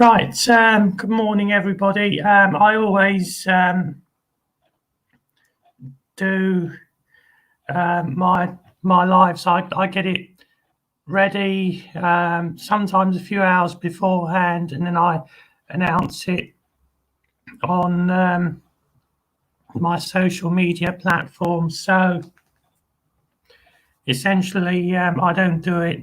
Right, good morning, everybody. I always do my lives. I get it ready sometimes a few hours beforehand, and then I announce it on my social media platforms. So essentially, I don't do it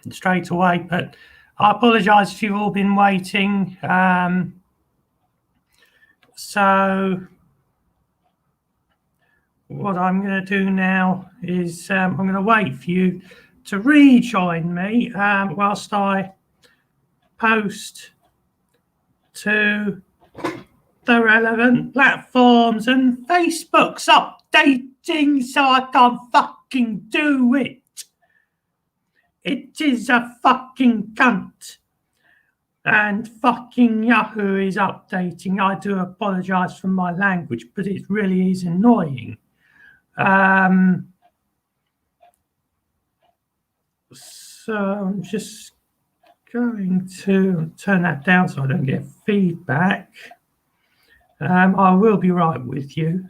straight away, but I apologise if you've all been waiting. So what I'm going to do now is I'm going to wait for you to rejoin me whilst I post to the relevant platforms, and Facebook's updating so I can't fucking do it. It is a fucking cunt. And fucking Yahoo is updating. I do apologise for my language, but it really is annoying. So I'm just going to turn that down so I don't get feedback. I will be right with you.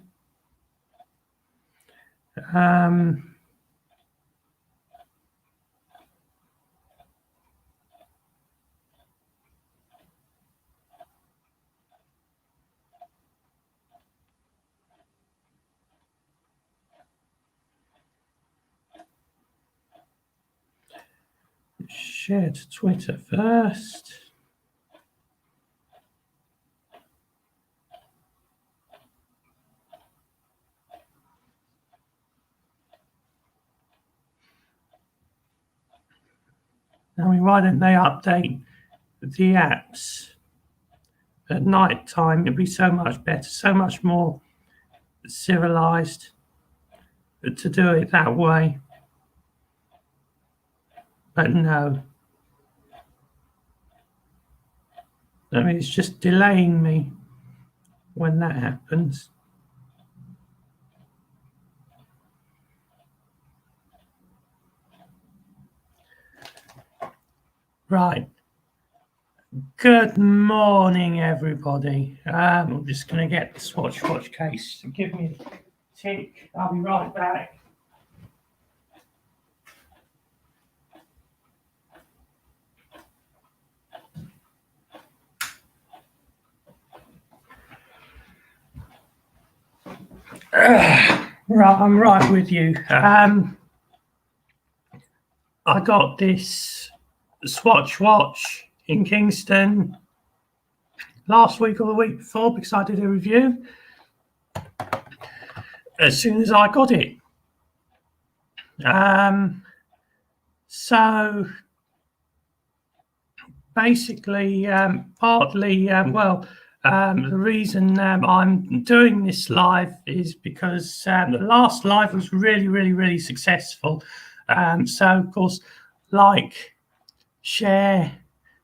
Share to Twitter first. I mean, why don't they update the apps at night time? It'd be so much better, so much more civilized to do it that way. But no. I mean, it's just delaying me when that happens. Right. Good morning, everybody. I'm just going to get the Swatch watch case. Give me a tick. I'll be right back. Right, I'm right with you. I got this Swatch watch in Kingston last week or the week before because I did a review as soon as I got it. So basically, partly, the reason I'm doing this live is because the last live was really successful. So, of course, like, share,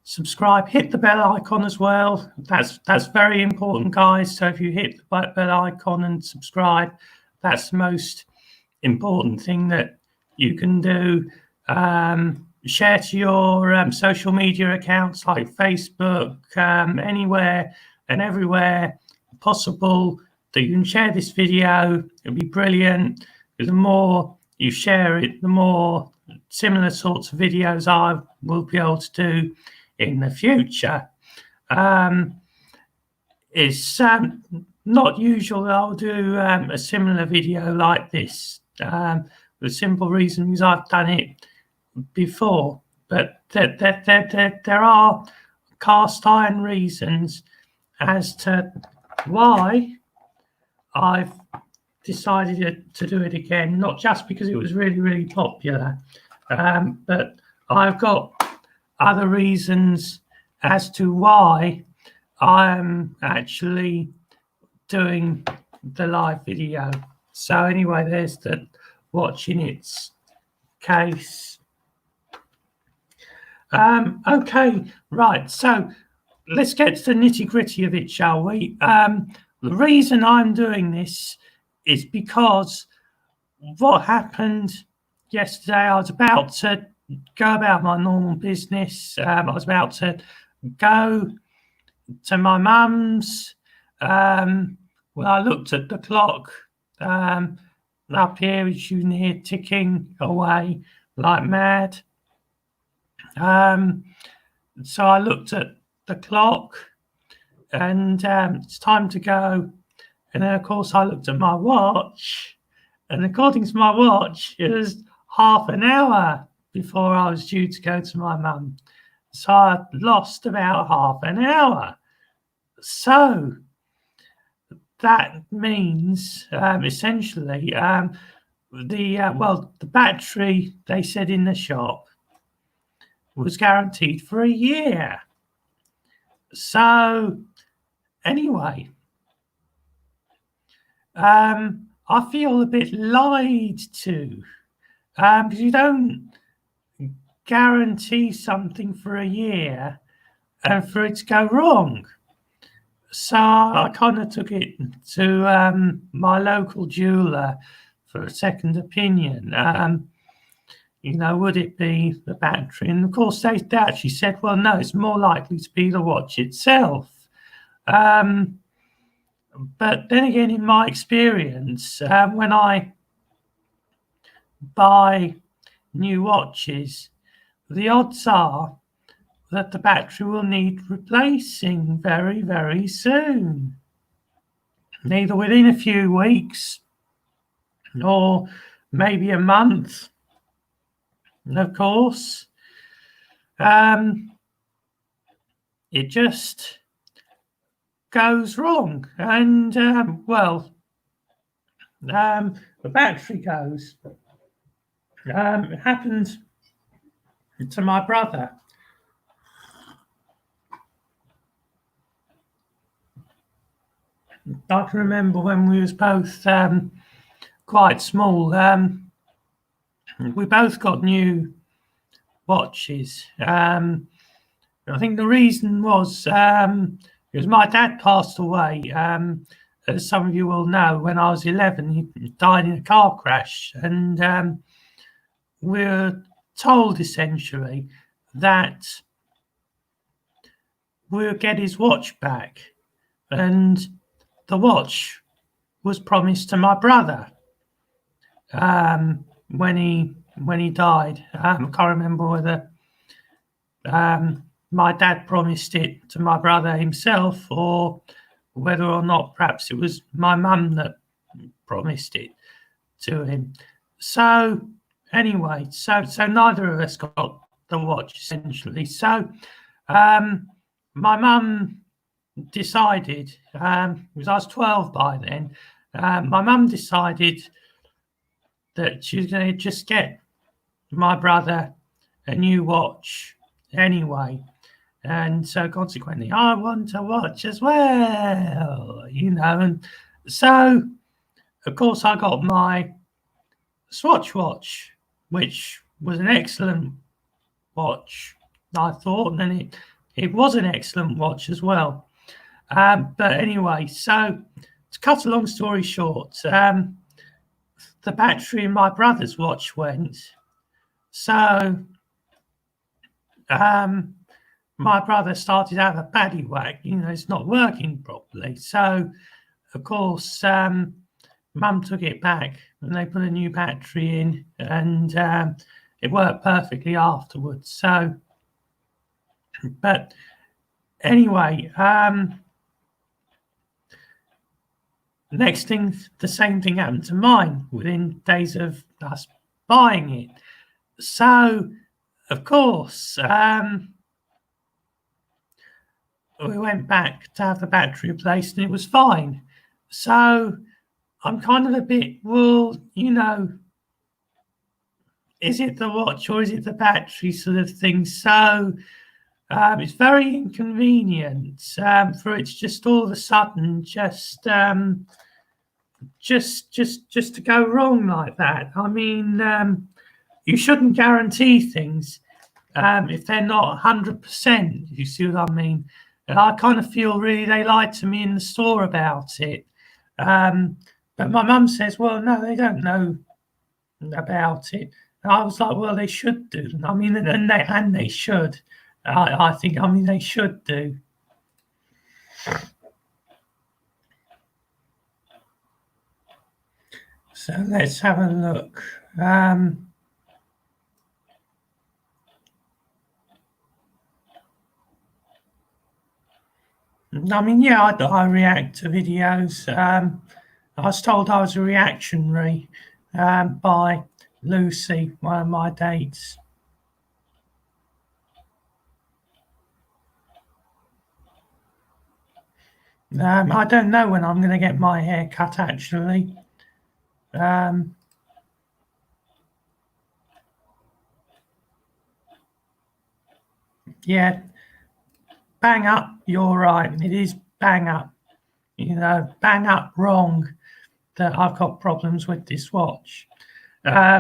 subscribe, hit the bell icon as well. That's very important, guys. So if you hit the bell icon and subscribe, that's the most important thing that you can do. Share to your social media accounts like Facebook, anywhere and everywhere possible that you can share this video. It'll be brilliant. The more you share it, the more similar sorts of videos I will be able to do in the future. It's not usual that I'll do a similar video like this. The simple reason is I've done it before, but there are cast iron reasons as to why I've decided to do it again, not just because it was really popular, but I've got other reasons as to why I'm actually doing the live video. So anyway, there's the watch in its case. Okay, right, so let's get to the nitty-gritty of it, shall we? The reason I'm doing this is because what happened yesterday, I was about to go about my normal business. I was about to go to my mum's. Well, I looked at the clock up here, as you can hear, ticking away like mad. So I looked at the clock, and it's time to go. And then, of course, I looked at my watch, and according to my watch, it was half an hour before I was due to go to my mum. So I lost about half an hour. So that means essentially the battery, they said in the shop, was guaranteed for a year. So anyway, I feel a bit lied to because you don't guarantee something for a year and for it to go wrong. So I kind of took it to my local jeweler for a second opinion. Would it be the battery? And of course, they actually said, well, no, it's more likely to be the watch itself. But then again, in my experience, when I buy new watches, the odds are that the battery will need replacing very, very soon. Either within a few weeks or maybe a month. And of course, it just goes wrong. And, the battery goes. It happened to my brother. I can remember when we was both quite small. We both got new watches. I think the reason was because my dad passed away. As some of you will know, when I was 11, he died in a car crash, and we were told essentially that we would get his watch back, and the watch was promised to my brother when he died. I can't remember whether my dad promised it to my brother himself, or whether or not perhaps it was my mum that promised it to him. So anyway, so neither of us got the watch essentially. So my mum decided, because I was 12 by then, my mum decided that she was going to just get my brother a new watch anyway. And so consequently, I want a watch as well, And so, of course, I got my Swatch watch, which was an excellent watch, I thought, and it was an excellent watch as well. But anyway, so to cut a long story short, the battery in my brother's watch went. So my brother started to have a paddy whack, it's not working properly. So, of course, Mum took it back and they put a new battery in, and it worked perfectly afterwards. So, but anyway, next thing, the same thing happened to mine within days of us buying it. So, of course, we went back to have the battery replaced and it was fine. So I'm kind of a bit, well, is it the watch or is it the battery sort of thing? So it's very inconvenient for it's just all of a sudden just to go wrong like that. I mean, you shouldn't guarantee things if they're not 100%, you see what I mean? And I kind of feel really they lied to me in the store about it. But my mum says, well, no, they don't know about it. And I was like, well, they should do. I mean, and they should. I think, I mean, they should do. So let's have a look. I mean, yeah, I react to videos. I was told I was a reactionary by Lucy, one of my dates. I don't know when I'm going to get my hair cut, actually. Yeah, bang up, you're right. It is bang up. You know, bang up wrong that I've got problems with this watch. I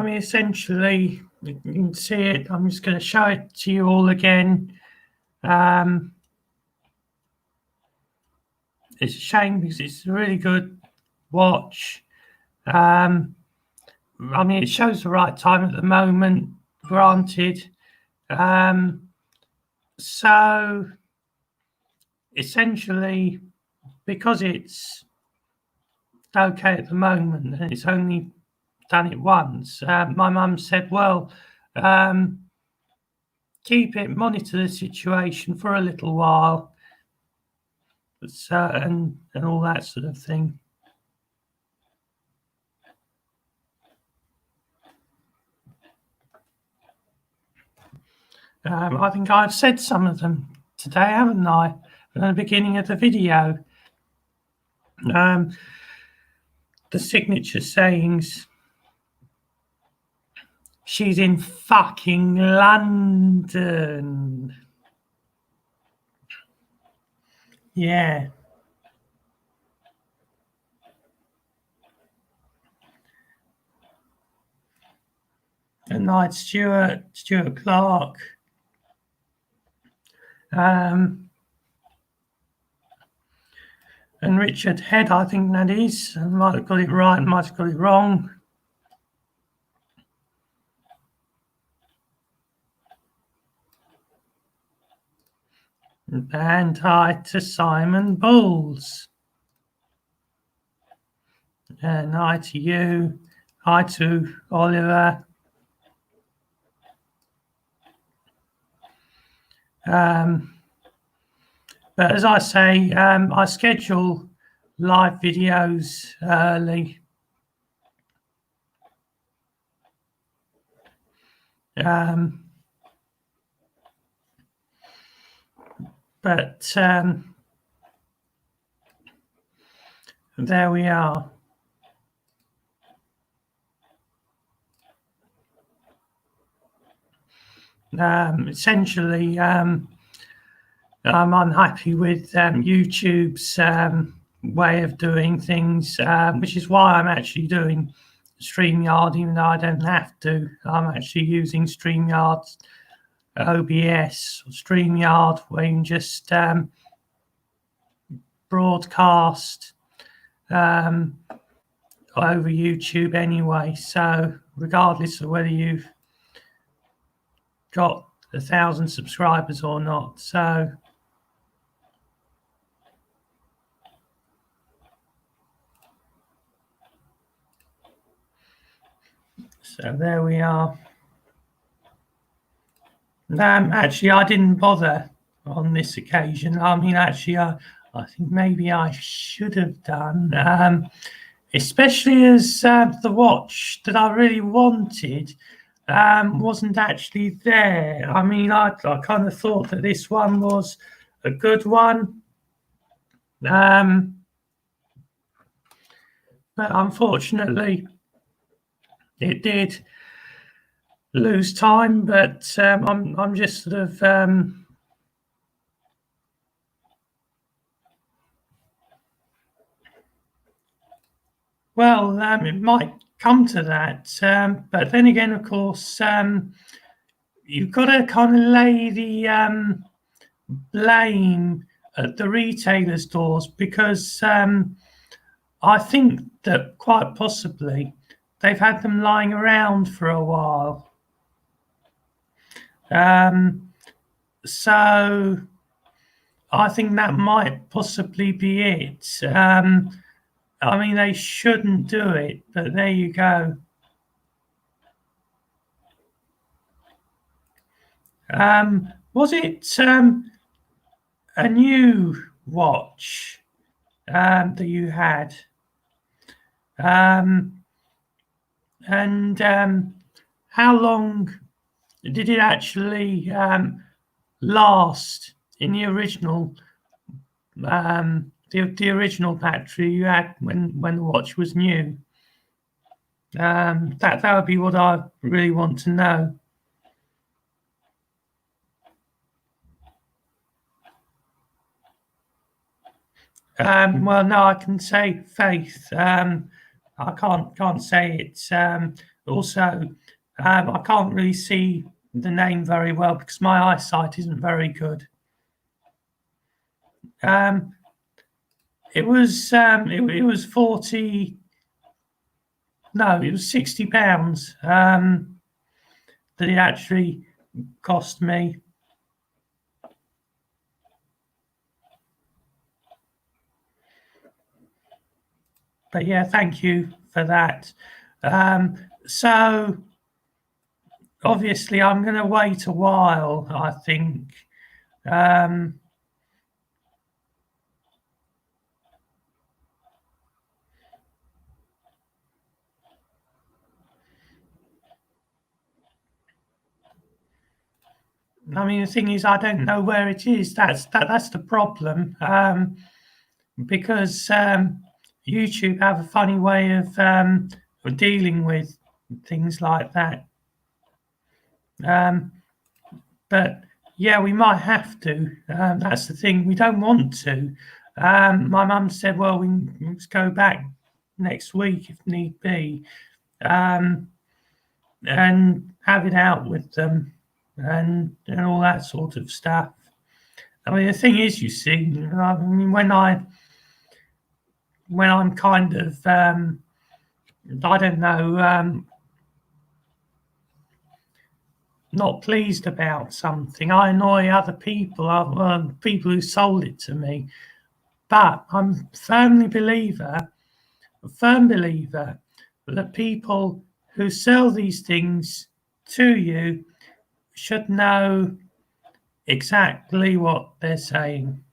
mean, essentially, you can see it. I'm just going to show it to you all again. It's a shame because it's a really good watch. I mean, it shows the right time at the moment, granted. So essentially, because it's okay at the moment and it's only done it once, my mum said, well, keep it, monitor the situation for a little while, and all that sort of thing. I think I've said some of them today, haven't I? At the beginning of the video. The signature sayings. She's in fucking London. Yeah. Good night, Stuart Clark. And Richard Head, I think that is. I might have got it right, might have got it wrong. And hi to Simon Bulls. And hi to you. Hi to Oliver. But as I say, I schedule live videos early. But there we are. Essentially, I'm unhappy with YouTube's way of doing things, which is why I'm actually doing StreamYard, even though I don't have to. I'm actually using StreamYard's OBS or StreamYard, where you can just broadcast over YouTube anyway. So regardless of whether you've got 1,000 subscribers or not. So there we are. Actually, I didn't bother on this occasion. I mean, actually, I think maybe I should have done, especially as the watch that I really wanted wasn't actually there. I mean, I kind of thought that this one was a good one. But unfortunately, it did lose time. But I'm just sort of well, it might come to that. But then again, of course, you've got to kind of lay the blame at the retailers' doors, because I think that quite possibly they've had them lying around for a while. So I think that might possibly be it. I mean, they shouldn't do it, but there you go. Was it a new watch that you had? And how long did it actually last in the original the original battery you had when the watch was new? That would be what I really want to know. Well, no, I can say Faith. I can't say it. Also, I can't really see the name very well because my eyesight isn't very good. It was 40. No, it was £60 that it actually cost me. But yeah, thank you for that. So obviously, I'm going to wait a while, I think. I mean, the thing is, I don't know where it is. That's the problem. Because YouTube have a funny way of dealing with things like that. But yeah, we might have to. That's the thing. We don't want to. My mum said, "Well, we must go back next week if need be, and have it out with them, and all that sort of stuff." I mean, the thing is, you see, I mean, when I'm kind of, I don't know, not pleased about something, I annoy other people, people who sold it to me. But I'm a firm believer that people who sell these things to you should know exactly what they're saying.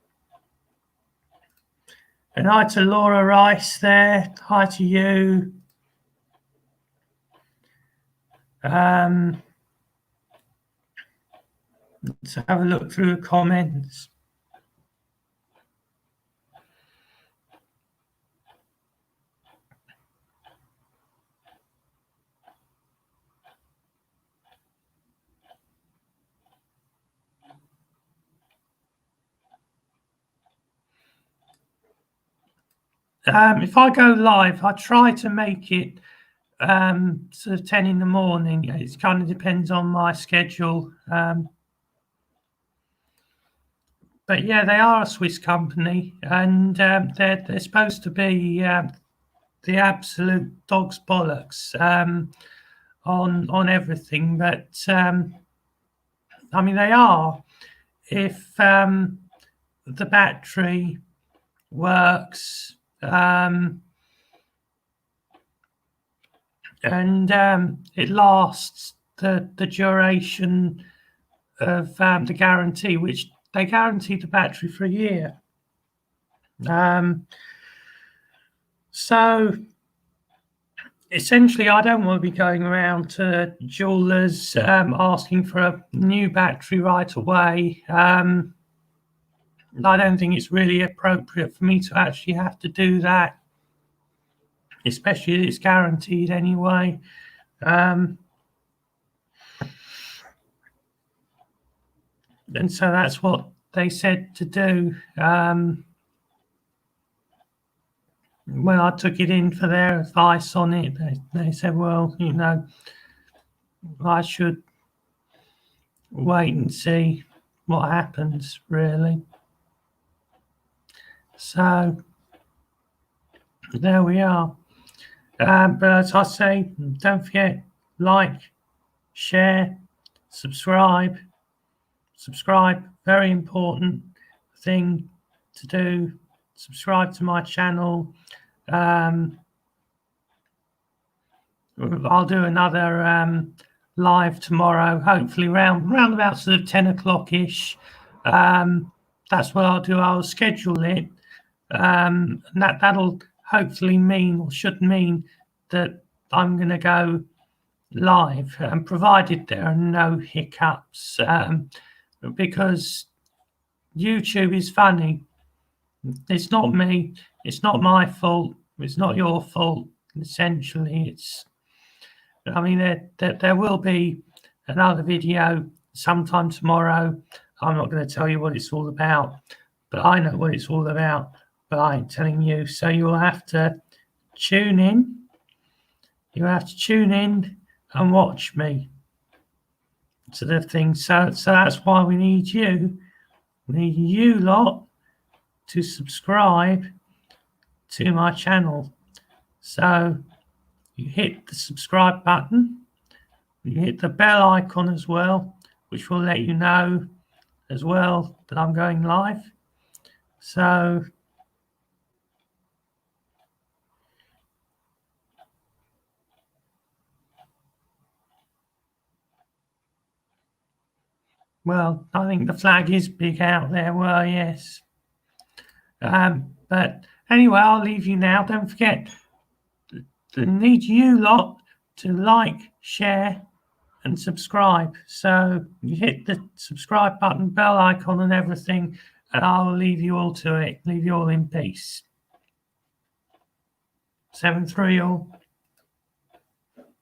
And hi to Laura Rice there. Hi to you. Let's have a look through the comments. If I go live, I try to make it sort of 10 in the morning. It kind of depends on my schedule. But yeah, they are a Swiss company, and they're supposed to be the absolute dog's bollocks on everything. But I mean, they are. If the battery works and it lasts the duration of the guarantee, which they guarantee the battery for a year. So essentially, I don't want to be going around to jewelers asking for a new battery right away. I don't think it's really appropriate for me to actually have to do that, especially if it's guaranteed anyway. And so that's what they said to do. When I took it in for their advice on it, they said, well, you know, I should wait and see what happens, really. So there we are. But as I say, don't forget, like, share, subscribe. Very important thing to do. Subscribe to my channel. I'll do another live tomorrow, hopefully round about sort of 10 o'clock ish. That's what I'll do. I'll schedule it. And that'll hopefully mean, or should mean, that I'm going to go live, provided there are no hiccups, because YouTube is funny. It's not me. It's not my fault. It's not your fault. Essentially, I mean, there will be another video sometime tomorrow. I'm not going to tell you what it's all about, but I know what it's all about, but I ain't telling you. So you'll have to tune in. You have to tune in and watch me. Sort of thing. So that's why we need you. We need you lot to subscribe to my channel. So you hit the subscribe button. You hit the bell icon as well, which will let you know as well that I'm going live. So well, I think the flag is big out there. Well, yes. But anyway, I'll leave you now. Don't forget, I need you lot to like, share, and subscribe. So you hit the subscribe button, bell icon, and everything, and I'll leave you all to it. Leave you all in peace. 7-3 all.